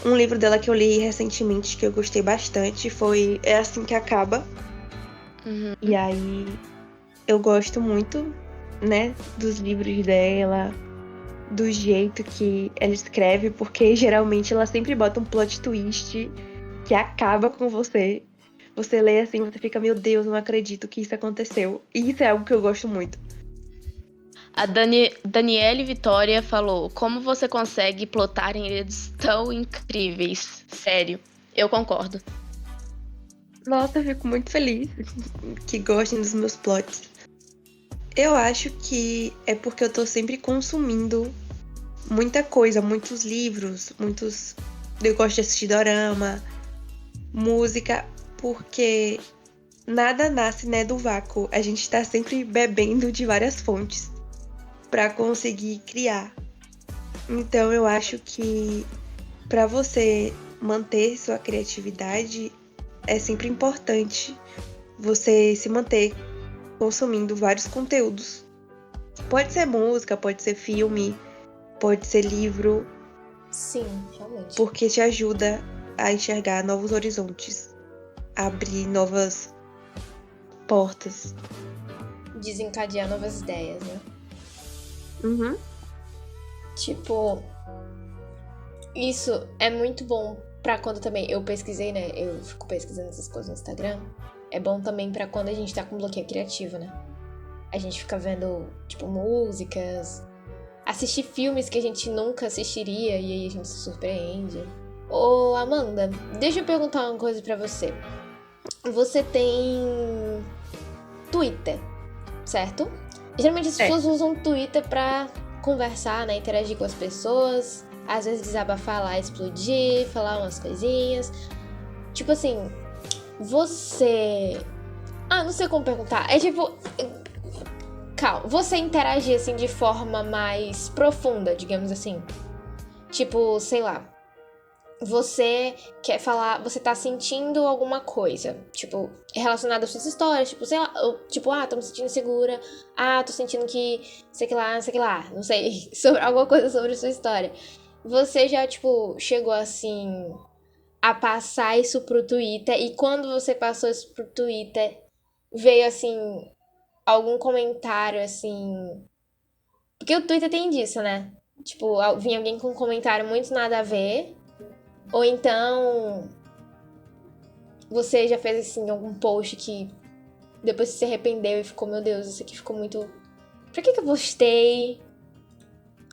Um livro dela que eu li recentemente que eu gostei bastante foi É Assim Que Acaba. Uhum. E aí eu gosto muito, né, dos livros dela, do jeito que ela escreve, porque geralmente ela sempre bota um plot twist que acaba com você. Você lê assim, você fica, meu Deus, não acredito que isso aconteceu. E isso é algo que eu gosto muito. A Daniele Vitória falou: como você consegue plotar enredos tão incríveis? Sério, eu concordo. Nossa, eu fico muito feliz que gostem dos meus plots. Eu acho que é porque eu tô sempre consumindo muita coisa, muitos livros, muitos. Eu gosto de assistir dorama, música, porque nada nasce, né, do vácuo. A gente tá sempre bebendo de várias fontes pra conseguir criar. Então eu acho que pra você manter sua criatividade é sempre importante você se manter consumindo vários conteúdos. Pode ser música, pode ser filme, pode ser livro, Sim, realmente. porque te ajuda a enxergar novos horizontes, abrir novas portas. Desencadear novas ideias, né? Uhum. Tipo, isso é muito bom pra quando também eu pesquisei, né? Eu fico pesquisando essas coisas no Instagram. É bom também pra quando a gente tá com bloqueio criativo, né? A gente fica vendo, tipo, músicas, assistir filmes que a gente nunca assistiria e aí a gente se surpreende. Ô, Amanda, deixa eu perguntar uma coisa pra você. Você tem Twitter, certo? Geralmente as pessoas usam Twitter pra conversar, né? Interagir com as pessoas. às vezes desabafar lá, explodir, falar umas coisinhas. Tipo assim, você... não sei como perguntar. É tipo... Calma, você interagir assim de forma mais profunda, digamos assim. Tipo, sei lá. Você quer falar, você tá sentindo alguma coisa, tipo, relacionada às suas histórias, tipo, sei lá, tô me sentindo insegura, tô sentindo que, sei que lá, não sei, sobre alguma coisa sobre a sua história. Você já, tipo, chegou assim a passar isso pro Twitter, e quando você passou isso pro Twitter, veio assim, algum comentário assim. Porque o Twitter tem disso, né? Tipo, vinha alguém com um comentário muito nada a ver. Ou então você já fez assim algum post que depois você se arrependeu e ficou, meu Deus, isso aqui ficou muito. Pra que eu postei?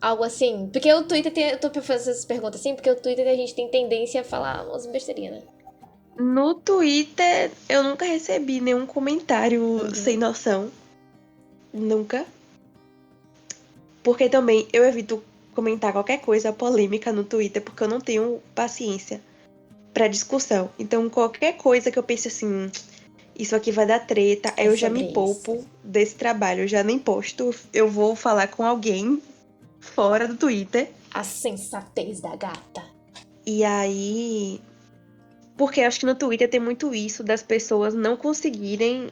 Algo assim. Porque o Twitter tem. Eu tô fazendo essas perguntas assim, porque o Twitter a gente tem tendência a falar umas besteirinhas, né? No Twitter, eu nunca recebi nenhum comentário sem noção. Nunca. Porque também eu evito comentar qualquer coisa polêmica no Twitter, porque eu não tenho paciência pra discussão. Então, qualquer coisa que eu pense assim, isso aqui vai dar treta, aí eu já me sobre poupo isso. desse trabalho. Eu já nem posto. Eu vou falar com alguém fora do Twitter. A sensatez da gata. E aí. Porque eu acho que no Twitter tem muito isso das pessoas não conseguirem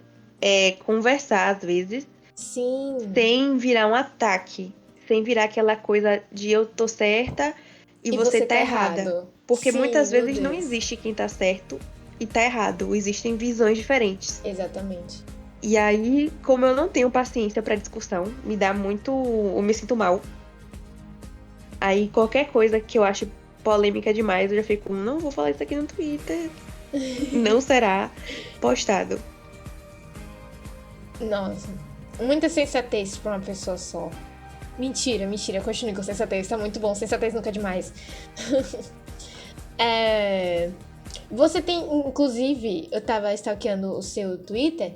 conversar, às vezes, Sim. sem virar um ataque. Sem virar aquela coisa de eu tô certa e você tá errada. Porque Sim, muitas meu vezes não Deus. existe quem tá certo e tá errado. Existem visões diferentes. Exatamente. E aí, como eu não tenho paciência pra discussão, me dá muito. Eu me sinto mal. Aí qualquer coisa que eu acho polêmica demais, eu já fico, não vou falar isso aqui no Twitter. Não será postado. Nossa. Muita sensatez pra uma pessoa só. Mentira, continue com sensatez, tá muito bom. Sensatez nunca é demais. Você tem, inclusive, eu tava stalkeando o seu Twitter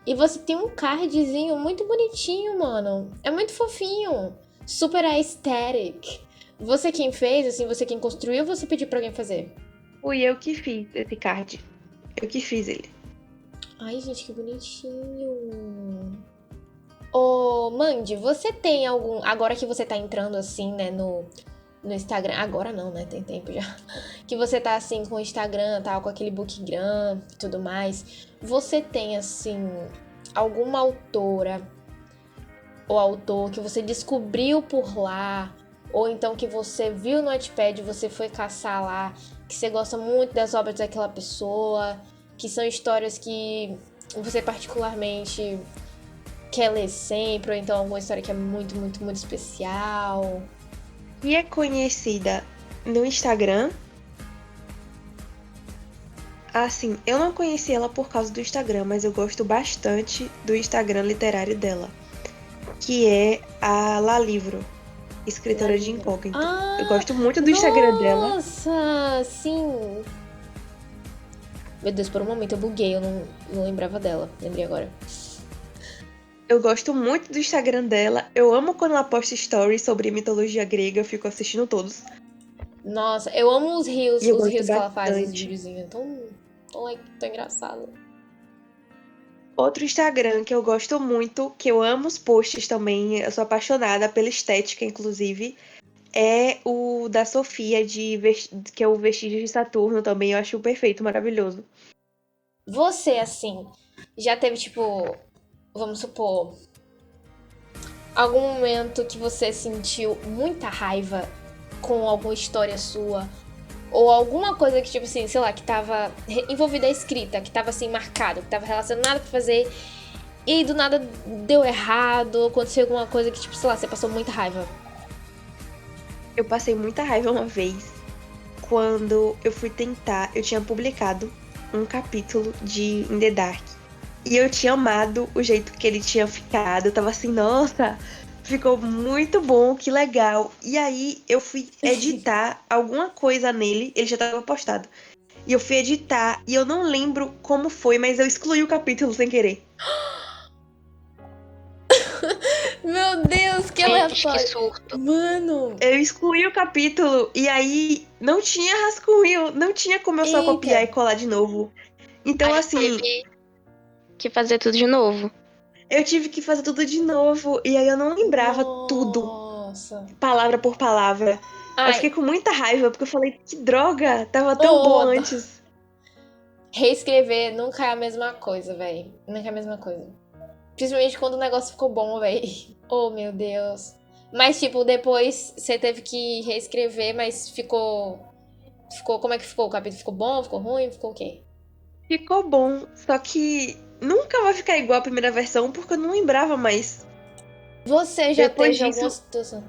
e você tem um cardzinho muito bonitinho, mano. É muito fofinho. Super aesthetic. Você quem fez, assim, você quem construiu ou você pediu pra alguém fazer? Fui eu que fiz esse card. Eu que fiz ele. Ai, gente, que bonitinho. Ô, Mandy, você tem algum... Agora que você tá entrando, assim, né, no Instagram... Agora não, né? Tem tempo já. Que você tá, assim, com o Instagram, tal, com aquele bookgram e tudo mais. Você tem, assim, alguma autora ou autor que você descobriu por lá, ou então que você viu no Wattpad e você foi caçar lá, que você gosta muito das obras daquela pessoa, que são histórias que você particularmente quer ler sempre, ou então alguma história que é muito, muito, muito especial? E é conhecida no Instagram. Assim, eu não conheci ela por causa do Instagram, mas eu gosto bastante do Instagram literário dela, que é a Lalivro, escritora de incógnito. Eu gosto muito do Instagram dela. Nossa, sim. Meu Deus, por um momento eu buguei, eu não lembrava dela. Lembrei agora. Eu gosto muito do Instagram dela. Eu amo quando ela posta stories sobre mitologia grega, eu fico assistindo todos. Nossa, eu amo os rios, E eu os gosto rios que ela faz, os bastante. videozinhos. Tão engraçado. Outro Instagram que eu gosto muito, que eu amo os posts também, eu sou apaixonada pela estética, inclusive, é o da Sofia, que é o Vestígios de Saturno também. Eu acho perfeito, maravilhoso. Você, assim, já teve, tipo, vamos supor, algum momento que você sentiu muita raiva com alguma história sua? Ou alguma coisa que, tipo assim, sei lá, que tava envolvida a escrita, que tava assim, marcado, que tava relacionado pra fazer, e do nada deu errado, aconteceu alguma coisa que, tipo, sei lá, você passou muita raiva. Eu passei muita raiva uma vez, quando eu fui tentar, eu tinha publicado um capítulo de In the Dark. E eu tinha amado o jeito que ele tinha ficado. Eu tava assim, nossa, ficou muito bom, que legal. E aí eu fui editar alguma coisa nele, ele já tava postado. E eu fui editar, e eu não lembro como foi, mas eu excluí o capítulo sem querer. Meu Deus, que Gente, que aleatório. surto. Mano. Eu excluí o capítulo e aí não tinha rascunho, não tinha como eu só Eita. copiar e colar de novo. Então, Aí assim, teve que fazer tudo de novo. eu tive que fazer tudo de novo e aí eu não lembrava tudo, Nossa. palavra por palavra. Eu Ai, fiquei com muita raiva porque eu falei, que droga, tava tão Ô, bom Oda. antes. reescrever nunca é a mesma coisa, velho. Nunca é a mesma coisa. Principalmente quando o negócio ficou bom, velho. Oh, meu Deus. Mas, tipo, depois você teve que reescrever, mas ficou. Como é que ficou? O capítulo ficou bom? Ficou ruim? Ficou o quê? Ficou bom, só que nunca vai ficar igual a primeira versão porque eu não lembrava mais. Você já Depois teve alguma disso, situação.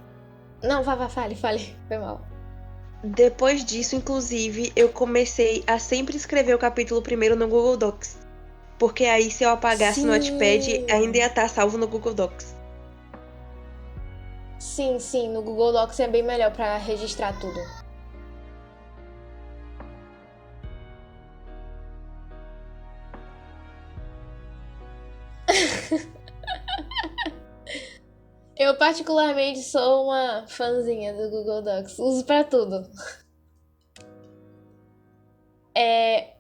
Não, fale. Foi mal. depois disso, inclusive, eu comecei a sempre escrever o capítulo primeiro no Google Docs. Porque aí, se eu apagasse no Notepad, ainda ia estar salvo no Google Docs. Sim, no Google Docs é bem melhor pra registrar tudo. Eu particularmente sou uma fãzinha do Google Docs, uso pra tudo.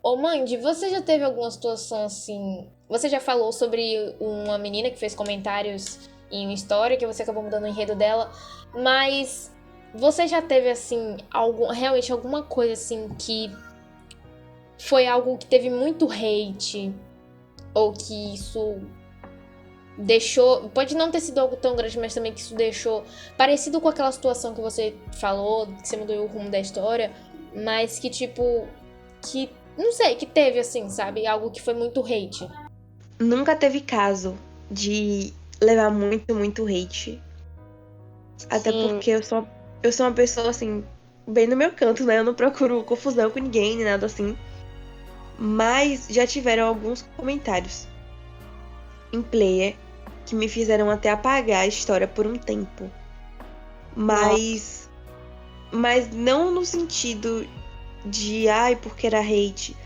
Ô Mandy, você já teve alguma situação assim? Você já falou sobre uma menina que fez comentários em uma história que você acabou mudando o enredo dela, mas você já teve assim realmente alguma coisa assim que foi algo que teve muito hate ou que isso deixou, pode não ter sido algo tão grande, mas também que isso deixou parecido com aquela situação que você falou, que você mudou o rumo da história, mas que tipo que não sei, que teve assim, sabe? Algo que foi muito hate. Nunca teve caso de levar muito hate. Até Sim. porque eu sou uma pessoa, assim, bem no meu canto, né? Eu não procuro confusão com ninguém, nem nada assim. Mas já tiveram alguns comentários em player que me fizeram até apagar a história por um tempo. Mas não no sentido de, ai, porque era hate.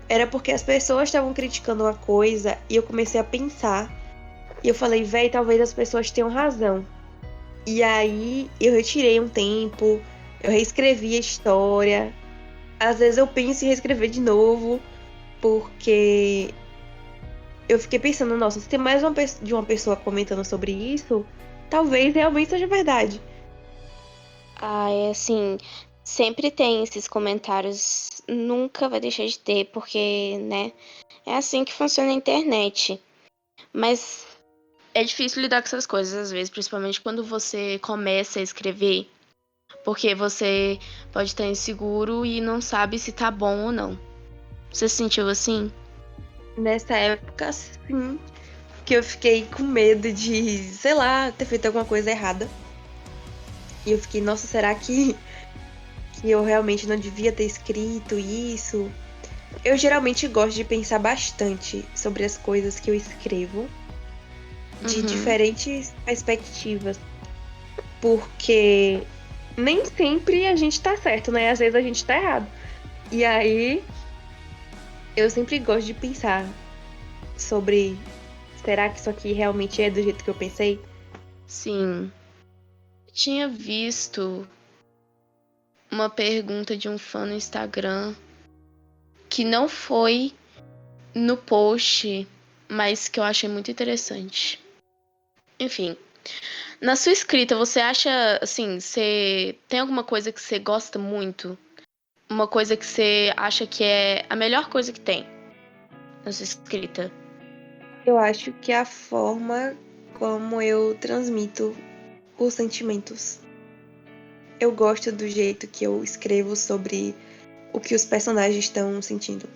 Era porque as pessoas estavam criticando uma coisa e eu comecei a pensar. E eu falei, véi, talvez as pessoas tenham razão. E aí eu retirei um tempo, eu reescrevi a história. Às vezes eu penso em reescrever de novo, porque eu fiquei pensando, nossa, se tem mais de uma pessoa comentando sobre isso, talvez realmente seja verdade. Ah, é assim, sempre tem esses comentários, nunca vai deixar de ter, porque, né, é assim que funciona a internet. Mas é difícil lidar com essas coisas às vezes, principalmente quando você começa a escrever, porque você pode estar inseguro e não sabe se tá bom ou não. Você se sentiu assim? Nessa época, sim, que eu fiquei com medo de, sei lá, ter feito alguma coisa errada. E eu fiquei, nossa, será que eu realmente não devia ter escrito isso? Eu geralmente gosto de pensar bastante sobre as coisas que eu escrevo, de Uhum. diferentes perspectivas, porque nem sempre a gente tá certo, né? Às vezes a gente tá errado. E aí, eu sempre gosto de pensar sobre, será que isso aqui realmente é do jeito que eu pensei? Sim. Tinha visto uma pergunta de um fã no Instagram que não foi no post, mas que eu achei muito interessante. Enfim, na sua escrita, você acha, assim, você tem alguma coisa que você gosta muito? Uma coisa que você acha que é a melhor coisa que tem na sua escrita? Eu acho que é a forma como eu transmito os sentimentos. Eu gosto do jeito que eu escrevo sobre o que os personagens estão sentindo.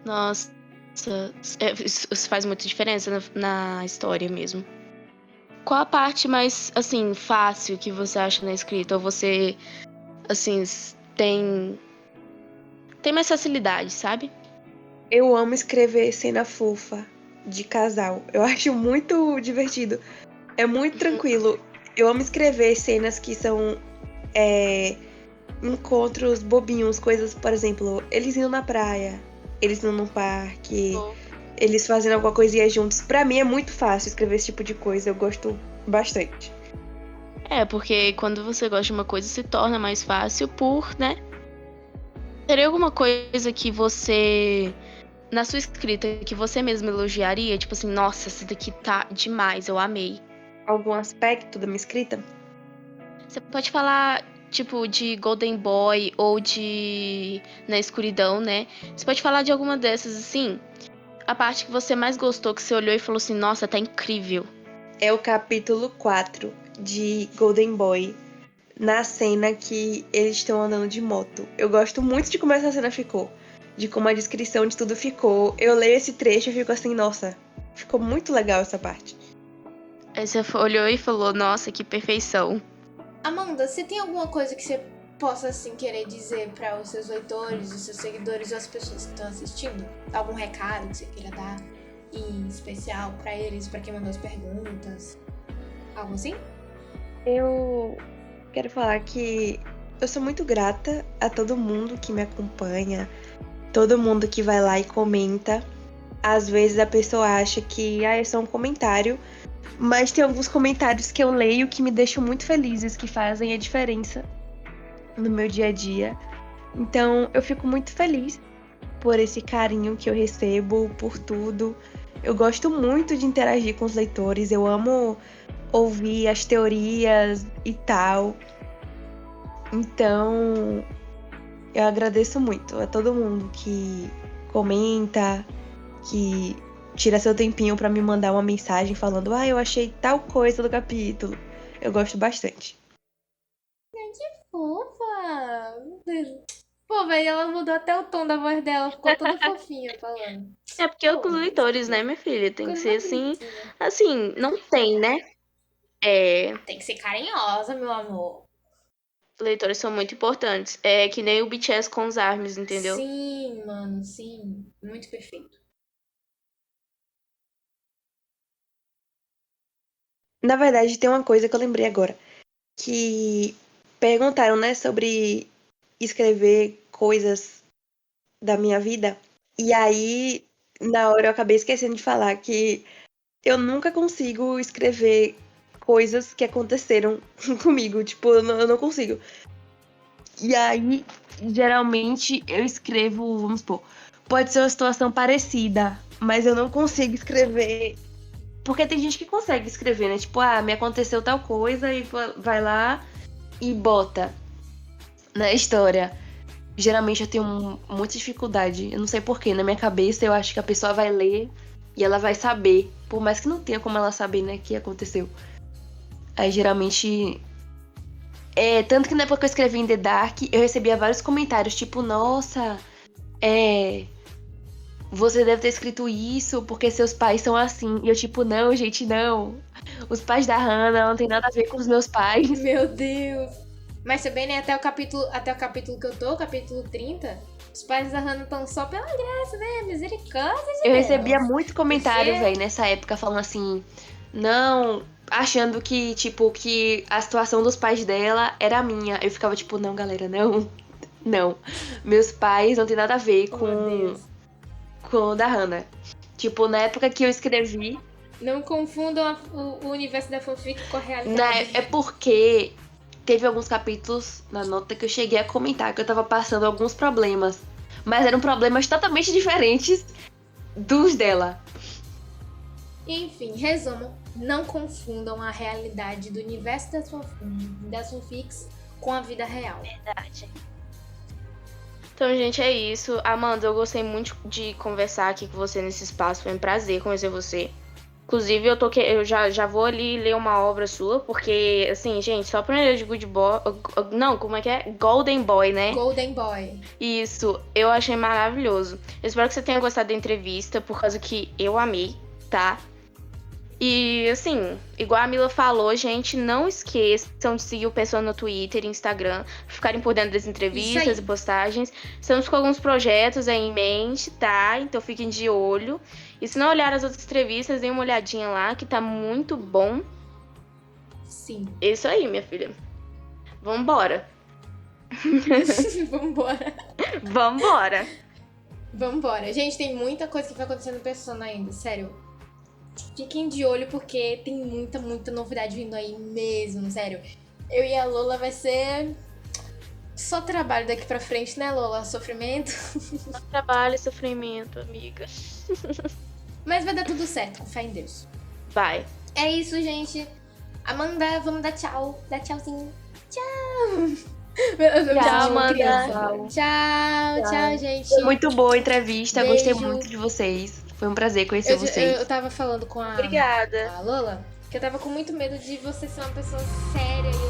Nossa, isso faz muita diferença na história mesmo. Qual a parte mais, assim, fácil que você acha na escrita? Ou você, assim, tem mais facilidade, sabe? Eu amo escrever cena fofa de casal. Eu acho muito divertido. É muito tranquilo. Eu amo escrever cenas que são encontros bobinhos, coisas, por exemplo, eles indo na praia, eles indo num parque, eles fazendo alguma coisinha juntos. Pra mim é muito fácil escrever esse tipo de coisa. Eu gosto bastante. Porque quando você gosta de uma coisa, se torna mais fácil por, né? Teria alguma coisa que você, na sua escrita, que você mesmo elogiaria? Tipo assim, nossa, essa daqui tá demais, eu amei. Algum aspecto da minha escrita? Você pode falar, tipo, de Golden Boy ou de Na Escuridão, né? Você pode falar de alguma dessas, assim. A parte que você mais gostou, que você olhou e falou assim, nossa, tá incrível. É o capítulo 4 de Golden Boy, na cena que eles estão andando de moto. Eu gosto muito de como essa cena ficou, de como a descrição de tudo ficou. Eu leio esse trecho e fico assim, nossa, ficou muito legal essa parte. Aí você olhou e falou, nossa, que perfeição. Amanda, você tem alguma coisa que você possa, assim, querer dizer para os seus leitores, os seus seguidores ou as pessoas que estão assistindo? Algum recado que você queira dar em especial para eles, para quem mandou as perguntas? Algo assim? Eu quero falar que eu sou muito grata a todo mundo que me acompanha, todo mundo que vai lá e comenta. Às vezes a pessoa acha que é só um comentário, mas tem alguns comentários que eu leio que me deixam muito felizes, que fazem a diferença no meu dia a dia. Então eu fico muito feliz por esse carinho que eu recebo, por tudo. Eu gosto muito de interagir com os leitores, eu amo ouvir as teorias e tal. Então eu agradeço muito a todo mundo que comenta, que tira seu tempinho pra me mandar uma mensagem falando eu achei tal coisa do capítulo. Eu gosto bastante. Fofa! Pô, velho, ela mudou até o tom da voz dela, ficou toda fofinha falando. É porque os leitores, né, minha filha? Tem que Coisa ser mais assim. bonitinha. Assim, não tem, né? Tem que ser carinhosa, meu amor. Leitores são muito importantes. É que nem o BTS com os ARMYs, entendeu? Sim, mano, sim. Muito perfeito. Na verdade, tem uma coisa que eu lembrei agora. Que perguntaram, né, sobre escrever coisas da minha vida. E aí, na hora, eu acabei esquecendo de falar que eu nunca consigo escrever coisas que aconteceram comigo. Tipo, eu não consigo. E aí, geralmente, eu escrevo, vamos supor, pode ser uma situação parecida, mas eu não consigo escrever. Porque tem gente que consegue escrever, né? Tipo, me aconteceu tal coisa e vai lá e bota na história. Geralmente eu tenho muita dificuldade. Eu não sei porquê. Na minha cabeça eu acho que a pessoa vai ler e ela vai saber. Por mais que não tenha como ela saber, né, que aconteceu. Aí geralmente. Tanto que na época que eu escrevi em The Dark, eu recebia vários comentários, tipo, nossa, você deve ter escrito isso porque seus pais são assim. E eu, tipo, não, gente, não. Os pais da Hannah não tem nada a ver com os meus pais. Meu Deus. Mas também, né, até o capítulo que eu tô, o capítulo 30, os pais da Hannah estão só pela graça, né? Misericórdia de Eu Deus. recebia muito comentário, Porque- velho, nessa época, falando assim, não, achando que, tipo, que a situação dos pais dela era a minha. Eu ficava, tipo, não, galera, não, não. Meus pais não tem nada a ver Oh, meu Deus. com o da Hannah. Tipo, na época que eu escrevi, Não confundam o universo da fanfic com a realidade. é porque teve alguns capítulos na nota que eu cheguei a comentar que eu tava passando alguns problemas. Mas eram problemas totalmente diferentes dos dela. Enfim, resumo. Não confundam a realidade do universo das fanfics com a vida real. Verdade. Então, gente, é isso. Amanda, eu gostei muito de conversar aqui com você nesse espaço. Foi um prazer conhecer você. Inclusive, eu já vou ali ler uma obra sua, porque, assim, gente, só pra ler de Good Boy... Não, como é que é? Golden Boy, né? Golden Boy. Isso, eu achei maravilhoso. Eu espero que você tenha gostado da entrevista, por causa que eu amei, tá? E, assim, igual a Mila falou, gente, não esqueçam de seguir o pessoal no Twitter e Instagram, pra ficarem por dentro das entrevistas e postagens. Estamos com alguns projetos aí em mente, tá? Então fiquem de olho. E se não olhar as outras entrevistas, deem uma olhadinha lá, que tá muito bom. Sim. É isso aí, minha filha. Vambora. Vambora. Vambora. Vambora. Gente, tem muita coisa que vai acontecer no Persona ainda, sério. fiquem de olho porque tem muita, muita novidade vindo aí mesmo, sério. Eu e a Lola vai ser só trabalho daqui pra frente, né, Lola? Sofrimento. Trabalho e sofrimento, amiga. Mas vai dar tudo certo, com fé em Deus. Vai. É isso, gente. Amanda, vamos dar tchau. Dá tchauzinho. Tchau. Tchau, Amanda. Tchau, gente. Muito boa a entrevista, Beijo. gostei muito de vocês. Foi um prazer conhecer vocês. Eu tava falando com a Obrigada. Lola que eu tava com muito medo de você ser uma pessoa séria e